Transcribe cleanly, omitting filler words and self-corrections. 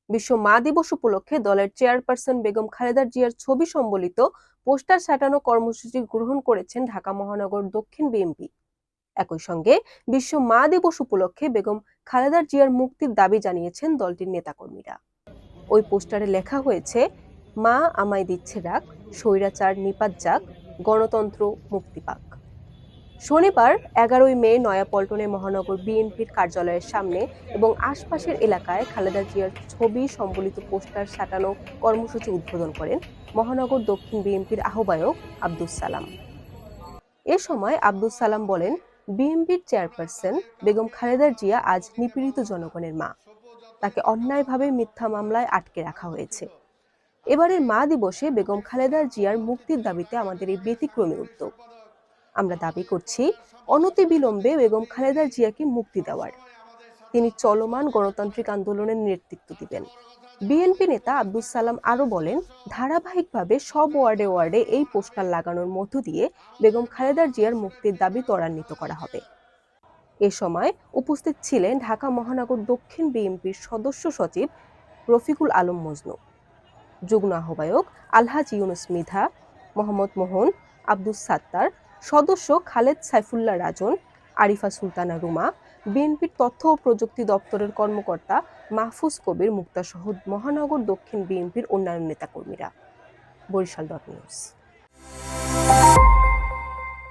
বিশ্ব মা দিবস উপলক্ষে দলের চেয়ারপারসন বেগম খালেদা জিয়ার ছবি সম্বলিত পোস্টার সাঁটানো কর্মসূচি গ্রহণ করেছেন ঢাকা মহানগর দক্ষিণ বিএনপি। একই সঙ্গে বিশ্ব মা দিবস উপলক্ষে বেগম খালেদা জিয়ার মুক্তির দাবি জানিয়েছেন দলটির নেতাকর্মীরা। ওই পোস্টারে লেখা হয়েছে, মা আমায় দিচ্ছে ডাক, স্বৈরাচার নিপাত যাক, গণতন্ত্র মুক্তি পাক। শনিবার 11 মে নয়াপল্টনে মহানগর বিএনপির কার্যালয়ের সামনে এবং আশপাশের এলাকায় খালেদা জিয়ার ছবি সম্বলিত পোস্টার সাঁটানো কর্মসূচি উদ্বোধন করেন মহানগর দক্ষিণ বিএনপির আহ্বায়ক আব্দুস সালাম। এ সময় আব্দুস সালাম বলেন, বিএনপির চেয়ারপারসন বেগম খালেদা জিয়া আজ নিপীড়িত জনগণের মা। তাকে অন্যায়ভাবে মিথ্যা মামলায় আটকে রাখা হয়েছে। এবারের মা দিবসে বেগম খালেদা জিয়ার মুক্তির দাবিতে আমাদের এই ব্যতিক্রমী উদ্যোগ। আমরা দাবি করছি, অনতিবিলম্বে বেগম খালেদা জিয়াকে মুক্তি দেওয়ার। তিনি চলমান গণতান্ত্রিক আন্দোলনের নেতৃত্ব দিবেন। বিএনপি নেতা আব্দুস সালাম আরো বলেন, ধারাবাহিকভাবে সব ওয়ার্ডে ওয়ার্ডে এই পোস্টার লাগানোর মধ্য দিয়ে বেগম খালেদা জিয়ার মুক্তির দাবি ত্বরান্বিত করা হবে। এ সময় উপস্থিত ছিলেন ঢাকা মহানগর দক্ষিণ বিএনপির সদস্য সচিব রফিকুল আলম মজনু, যুগ্ম আহ্বায়ক আলহাজ ইউনুস মৃধা, মোহাম্মদ মোহন, আব্দুস সাত্তার, সদস্য খালেদ সাইফুল্লাহ রাজন, আরিফা সুলতানা রুমা, বিএনপির তথ্য ও প্রযুক্তি দপ্তরের কর্মকর্তা মাহফুজ কবির মুক্তা সহ মহানগর দক্ষিণ বিএনপির অন্যান্য নেতাকর্মীরা। বরিশাল নিউজ।